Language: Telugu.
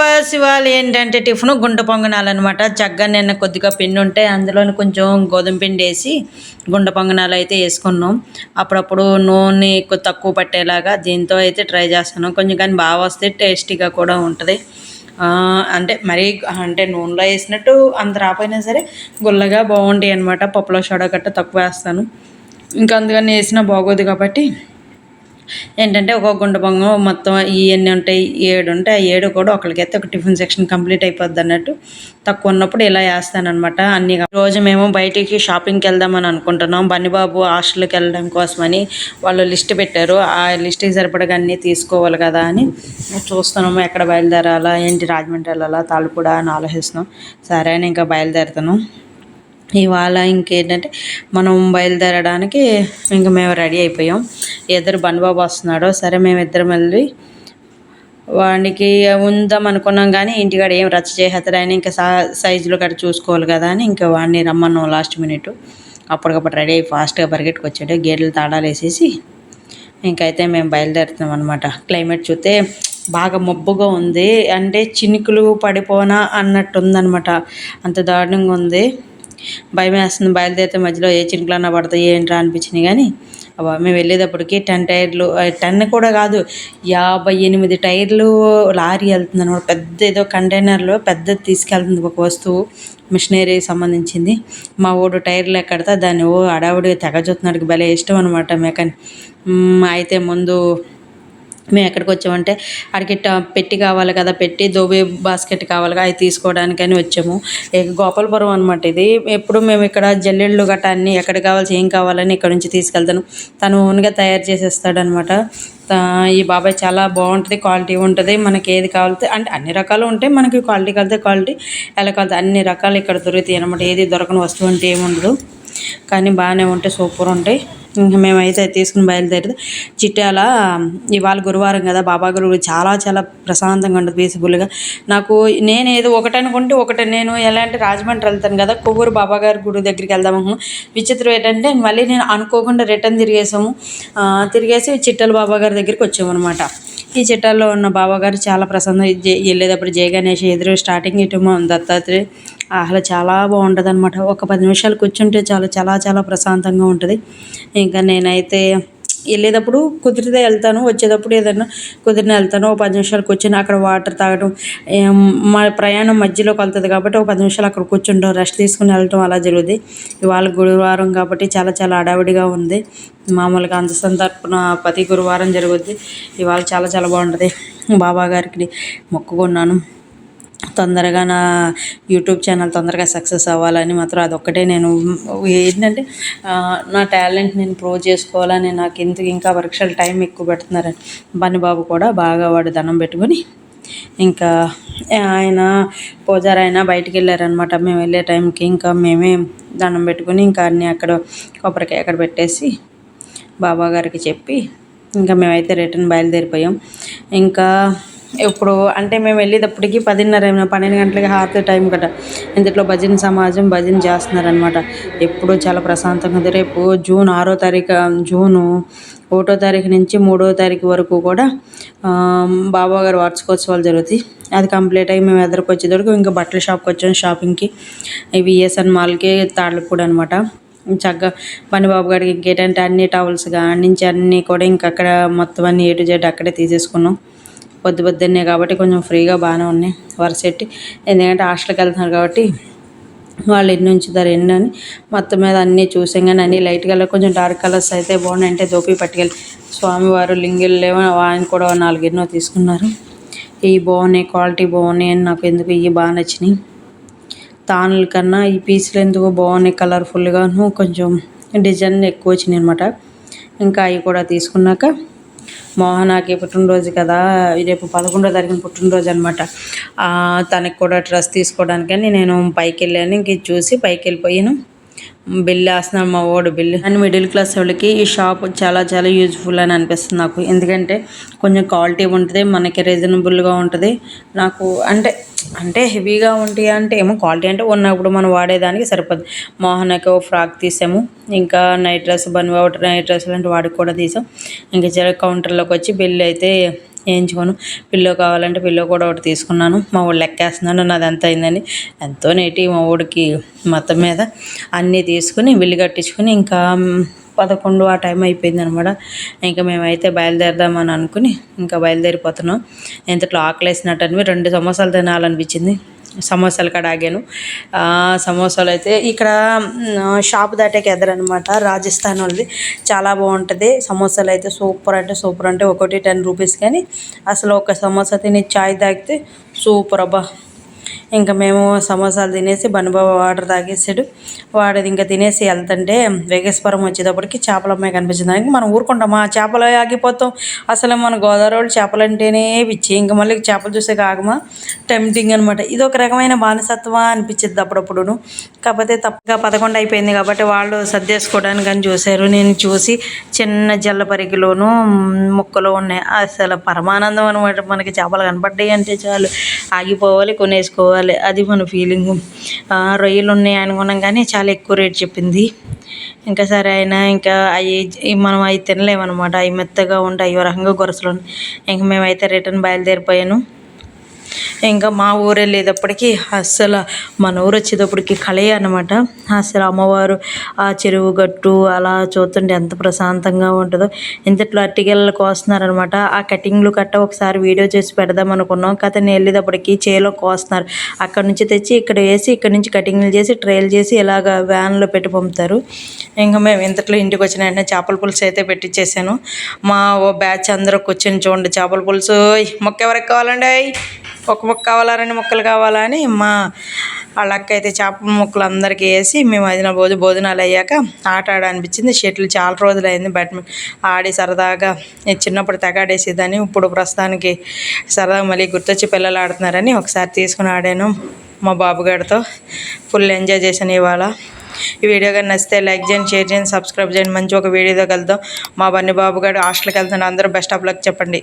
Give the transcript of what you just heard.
బ్రేక్ఫాస్ట్ ఇవాళ ఏంటంటే టిఫిన్ గుంట పొంగనాలన్నమాట. చక్కగా నిన్న కొద్దిగా పిండి ఉంటే అందులోని కొంచెం గోధుమ పిండి వేసి గుంట పొంగనాలు అయితే వేసుకున్నాం. అప్పుడప్పుడు నూనె ఎక్కువ తక్కువ పట్టేలాగా దీంతో అయితే ట్రై చేస్తాను. కొంచెం కానీ బాగా వస్తే టేస్టీగా కూడా ఉంటుంది. అంటే మరీ అంటే నూనెలో వేసినట్టు అంత రాపోయినా సరే గుల్లగా బాగుంటాయి అన్నమాట. పప్పులో సోడా గట్ట తక్కువ వేస్తాను. ఇంకా అందుకని వేసినా బాగోదు కాబట్టి ఏంటంటే ఒక గుంట పొంగం మొత్తం ఎన్ని ఉంటాయి 7 ఉంటాయి. ఆ 7 కూడా ఒకరికైతే ఒక టిఫిన్ సెక్షన్ కంప్లీట్ అయిపోద్ది అన్నట్టు తక్కువ ఉన్నప్పుడు ఇలా వేస్తానన్నమాట. అన్ని రోజు మేము బయటికి షాపింగ్కి వెళ్దామని అనుకుంటున్నాం. బన్నిబాబు హాస్టల్కి వెళ్ళడం కోసమని వాళ్ళు లిస్ట్ పెట్టారు. ఆ లిస్ట్కి సరిపడగా అన్నీ తీసుకోవాలి కదా అని చూస్తున్నాము. ఎక్కడ బయలుదేరాలా ఏంటి, రాజమండ్రి వెళ్ళాలా తాళపూడ అని ఆలోచిస్తున్నాం. సరే అని ఇంకా బయలుదేరుతున్నాం. ఇవాళ ఇంకేంటంటే మనం బయలుదేరడానికి ఇంక మేము రెడీ అయిపోయాం. ఇద్దరు బన్నిబాబు వస్తున్నాడు. సరే మేమిద్దరం వెళ్ళి వాడికి ఉందాం అనుకున్నాం కానీ ఇంటికాడ ఏం రచ్చ చేసేస్తాడు ఆయన. ఇంకా సైజులు గట్రా చూసుకోవాలి కదా అని ఇంకా వాడిని రమ్మన్నాం లాస్ట్ మినిట్. అప్పటికప్పుడు రెడీ అయ్యి ఫాస్ట్గా పరిగెట్టుకు వచ్చాడు. గేట్లు తాళాలు వేసేసి ఇంకైతే మేము బయలుదేరుతున్నాం అనమాట. క్లైమేట్ చూస్తే బాగా మబ్బుగా ఉంది. అంటే చినుకులు పడిపోనా అన్నట్టు ఉందన్నమాట. అంత దారుణంగా ఉంది. భయం వేస్తుంది. బయలుదేరితే మధ్యలో ఏ చినుకులన్నా పడతాయి ఏంట్రా అనిపించినాయి. కానీ మేము వెళ్ళేటప్పటికి 10 టైర్లు, 10 కూడా కాదు 58 టైర్లు లారీ వెళ్తుంది అనమాట. పెద్ద ఏదో కంటైనర్లో పెద్దది తీసుకెళ్తుంది ఒక వస్తువు, మిషనరీ సంబంధించింది. మా ఓడు టైర్లు ఎక్కడితే దాన్ని అడావుడిగా తెగ చూస్తున్నాడికి భలే ఇష్టం అనమాట మెకానిక్. అయితే ముందు మేము ఎక్కడికి వచ్చామంటే అడికి పెట్టి కావాలి కదా, పెట్టి దోబే బాస్కెట్ కావాలి అవి తీసుకోవడానికని వచ్చాము. గోపాలపురం అనమాట ఇది. ఎప్పుడు మేము ఇక్కడ జల్లెళ్ళు గట్ట అన్నీ ఎక్కడ కావాల్సి ఏం కావాలని ఇక్కడ నుంచి తీసుకెళ్తాను. తను ఓన్గా తయారు చేసేస్తాడనమాట. ఈ బాబాయ్ చాలా బాగుంటుంది, క్వాలిటీ ఉంటుంది. మనకి ఏది కావాలితే అంటే అన్ని రకాలు ఉంటాయి. మనకి క్వాలిటీ కలితే క్వాలిటీ, ఎలా కలితే అన్ని రకాలు ఇక్కడ దొరుకుతాయి అనమాట. ఏది దొరకని వస్తువు అంటే ఏముండదు. కానీ బాగానే ఉంటాయి, సూపర్ ఉంటాయి. ఇంకా మేమైతే తీసుకుని బయలుదేరితే చిట్యాల ఇవాళ గురువారం కదా, బాబా గురు చాలా చాలా ప్రశాంతంగా ఉంటుంది, పీస్ఫుల్గా. నాకు నేను ఏదో ఒకటి అనుకుంటే ఒకటి, నేను ఎలా అంటే రాజమండ్రి వెళ్తాను కదా, కొవ్వూరు బాబాగారి గుడి దగ్గరికి వెళ్దాము. విచిత్రం ఏంటంటే మళ్ళీ నేను అనుకోకుండా రిటర్న్ తిరిగేసి చిట్టల బాబాగారి దగ్గరికి వచ్చామన్నమాట. ఈ చిట్టాల్లో ఉన్న బాబాగారు చాలా ప్రశాంతం. వెళ్ళేటప్పుడు జయ గణేష్ ఎదురు స్టార్టింగ్ ఇటు దత్తాత్రేయ అసలు చాలా బాగుంటుంది అనమాట. ఒక 10 నిమిషాలు కూర్చుంటే చాలా చాలా చాలా ప్రశాంతంగా ఉంటుంది. ఇంకా నేనైతే వెళ్ళేటప్పుడు కుదిరితే వెళ్తాను, వచ్చేటప్పుడు ఏదైనా కుదిరిన వెళ్తాను. ఒక 10 నిమిషాలు కూర్చొని అక్కడ వాటర్ తాగడం, మా ప్రయాణం మధ్యలోకి వెళ్తుంది కాబట్టి ఒక 10 నిమిషాలు అక్కడ కూర్చుంటాం, రెస్ట్ తీసుకుని వెళ్ళటం అలా జరుగుతుంది. ఇవాళ గురువారం కాబట్టి చాలా చాలా హడావిడిగా ఉంది. మామూలుగా అంత సంతర్పణ ప్రతి గురువారం జరుగుద్ది. ఇవాళ చాలా చాలా బాగుంటుంది. బాబా గారికి మొక్కుకున్నాను తొందరగా నా యూట్యూబ్ ఛానల్ తొందరగా సక్సెస్ అవ్వాలని. మాత్రం అదొక్కటే నేను ఏంటంటే నా టాలెంట్ నేను ప్రూవ్ చేసుకోవాలని. నాకు ఎందుకు ఇంకా పరీక్షలు టైం ఎక్కువ పెడుతున్నారని బన్నిబాబు కూడా బాగా వాడు దండం పెట్టుకొని ఇంకా ఆయన పూజారి అయినా బయటికి వెళ్ళారనమాట. మేము వెళ్ళే టైంకి ఇంకా మేమే దండం పెట్టుకుని ఇంకా అన్నీ అక్కడ కొబ్బరికాయ అక్కడ పెట్టేసి బాబా గారికి చెప్పి ఇంకా మేమైతే రిటర్న్ బయలుదేరిపోయాం. ఇంకా ఇప్పుడు అంటే మేము వెళ్ళేటప్పటికి 10:30 12 గంటలకి హారతి టైం కదా. ఇంతలో భజన సమాజం భజన చేస్తున్నారనమాట. ఎప్పుడు చాలా ప్రశాంతంగా ఉంది. రేపు జూన్ 6వ తారీఖు, జూను 1వ తారీఖు నుంచి 3వ తారీఖు వరకు కూడా బాబాగారు వార్షికోత్సవాలు జరుగుతాయి. అది కంప్లీట్ అయ్యి మేము ఎదురుకు వచ్చేటప్పుడు ఇంకా బట్టల షాప్కి వచ్చాము షాపింగ్కి. విఎస్ఎన్ మాల్కి తాళ్ళపూడి అనమాట. చక్కగా బన్నిబాబు గారికి ఇంకేంటంటే అన్ని టవల్స్ నుంచి అన్నీ కూడా ఇంకా అక్కడ మొత్తం అన్నీ A to Z అక్కడే తీసేసుకున్నాం. పొద్దున్నే కాబట్టి కొంచెం ఫ్రీగా బాగానే ఉన్నాయి వరసెట్టి. ఎందుకంటే హాస్టల్కి వెళ్తున్నారు కాబట్టి వాళ్ళు ఎన్ని ఉంచుతారు ఎన్ని అని మొత్తం మీద అన్నీ చూసాం. కానీ అన్నీ లైట్ కలర్, కొంచెం డార్క్ కలర్స్ అయితే బాగున్నాయి. అంటే దోపి పట్టుకెళ్ళి స్వామివారు లింగిలు లేవో ఆయన కూడా 4 ఎన్నో తీసుకున్నారు. ఇవి బాగున్నాయి, క్వాలిటీ బాగున్నాయి అని నాకు ఎందుకు ఇవి బాగా నచ్చినాయి. తానుల కన్నా ఈ పీసులు ఎందుకు బాగున్నాయి, కలర్ఫుల్గాను కొంచెం డిజైన్ ఎక్కువ వచ్చినాయి అనమాట. ఇంకా అవి కూడా తీసుకున్నాక మోహనాకి పుట్టినరోజు కదా, రేపు 11వ తారీఖున పుట్టినరోజు అనమాట. తనకి కూడా డ్రెస్ తీసుకోవడానికని నేను పైకి వెళ్ళాను. ఇంక చూసి పైకి వెళ్ళిపోయాను. బిల్లు వేస్తున్నాను మా ఓడు బిల్లు. అండ్ మిడిల్ క్లాస్ వాళ్ళకి ఈ షాప్ చాలా చాలా యూజ్ఫుల్ అని అనిపిస్తుంది నాకు. ఎందుకంటే కొంచెం క్వాలిటీ ఉంటుంది, మనకి రీజనబుల్గా ఉంటుంది. నాకు అంటే హెవీగా ఉంటాయి అంటే ఏమో క్వాలిటీ అంటే ఉన్నప్పుడు మనం వాడేదానికి సరిపోద్ది. మోహన్కి ఓ ఫ్రాక్ తీసాము, ఇంకా నైట్ డ్రెస్ బన్నిబాబు నైట్ డ్రెస్ లాంటి వాడికి కూడా తీసాం. ఇంకా కౌంటర్లోకి వచ్చి బిల్లు అయితే వేయించుకొని పిల్లో కావాలంటే పిల్లో కూడా ఒకటి తీసుకున్నాను. మా వాడు లెక్కేస్తున్నాడు నాది ఎంత అయిందని. ఎంతో నేటి మా వాడికి మొత్తం మీద అన్నీ తీసుకుని బిల్లు కట్టించుకొని ఇంకా 11 ఆ టైం అయిపోయింది అనమాట. ఇంకా మేమైతే బయలుదేరదామని అనుకుని ఇంకా బయలుదేరిపోతున్నాం. ఇంతట్లో ఆకలేసినట్టు అనిపి 2 సమోసాలు తినాలనిపించింది. సమోసాలు కాడ ఆగాను. సమోసాలు అయితే ఇక్కడ షాప్ దాటాక ఎదరనమాట, రాజస్థాన్ వాళ్ళది. చాలా బాగుంటుంది సమోసాలు అయితే. సూపర్ అంటే సూపర్, అంటే ఒకటి 10 రూపీస్. కానీ అసలు ఒక సమోసా తిని చాయ్ తాగితే సూపర్ అబ్బా. ఇంకా మేము సమోసాలు తినేసి బనుబాబు వాటర్ తాగేసాడు. వాడిది ఇంకా తినేసి వెళ్తుంటే వేగేశ్వరం వచ్చేటప్పటికి చేపల అమ్మాయి కనిపించింది. దానికి మనం ఊరుకుంటామా, చేపలు ఆగిపోతాం. అసలు మన గోదావరి వాళ్ళు చేపలు అంటేనే పిచ్చి. ఇంకా మళ్ళీ చేపలు చూసే కాగమా టెంప్టింగ్ అనమాట. ఇది ఒక రకమైన బానిసత్వమా అనిపించింది అప్పుడప్పుడును. కాకపోతే తప్పగా 11 అయిపోయింది కాబట్టి వాళ్ళు సర్దేసుకోవడానికి అని చూశారు. నేను చూసి చిన్న జల్ల పరిగిలోను ముక్కలు ఉన్నాయి. అసలు పరమానందం అనమాట. మనకి చేపలు కనపడ్డాయి అంటే చాలు ఆగిపోవాలి, కొనేసుకోవాలి. అది మన ఫీలింగు. రొయ్యలు ఉన్నాయి అనుకున్నాం కానీ చాలా ఎక్కువ రేట్ చెప్పింది. ఇంకా సరే అయినా ఇంకా మనం అవి తినలేమన్నమాట. అవి మెత్తగా ఉంటాయి, అయ్యో రకంగా గొరసలు. ఇంక మేమైతే రిటర్న్ బయలుదేరిపోయాను. ఇంకా మా ఊరు వెళ్ళేటప్పటికి అస్సలు మన ఊరు వచ్చేటప్పటికి కళే అనమాట. అసలు అమ్మవారు ఆ చెరువు గట్టు అలా చూస్తుంటే ఎంత ప్రశాంతంగా ఉంటుందో. ఇంతట్లో అట్టిగెళ్ళు కోస్తున్నారనమాట. ఆ కటింగ్లు కట్ట ఒకసారి వీడియో చేసి పెడదాం అనుకున్నాం. నేను వెళ్ళేటప్పటికి చేలో కోస్తున్నారు. అక్కడ నుంచి తెచ్చి ఇక్కడ వేసి ఇక్కడ నుంచి కటింగ్లు చేసి ట్రైల్ చేసి ఇలాగ వ్యాన్లో పెట్టి పంపుతారు. ఇంకా మేము ఇంతట్లో ఇంటికి వచ్చిన వెంటనే చేపల పులుసు అయితే పెట్టించేసాను. మా బ్యాచ్ అందరూ కూర్చొని చూడండి చేపల పులుసు. మొక్క ఎవరికి కావాలండి, ఒక ముక్క కావాలా, 2 ముక్కలు కావాలా అని వాళ్ళ అక్క అయితే చేపల ముక్కలు అందరికీ వేసి మేము అది భోజనాలు అయ్యాక ఆట అనిపించింది. షటిల్ చాలా రోజులైంది బ్యాడ్మింటన్ ఆడి సరదాగా. నేను చిన్నప్పుడు తెగాడేసేదాన్ని. ఇప్పుడు ప్రస్తుతానికి సరదాగా మళ్ళీ గుర్తొచ్చి పిల్లలు ఆడుతున్నారని ఒకసారి తీసుకుని ఆడాను మా బాబుగాడితో. ఫుల్ ఎంజాయ్ చేశాను ఇవాళ. ఈ వీడియో కానీ నచ్చితే లైక్ చేయండి, షేర్ చేయండి, సబ్స్క్రైబ్ చేయండి. మంచి ఒక వీడియోతో కలుద్దాం. మా బన్నీ బాబుగాడు హాస్టల్కి వెళ్తున్నాడు. అందరూ బెస్ట్ ఆఫ్ లక్ చెప్పండి.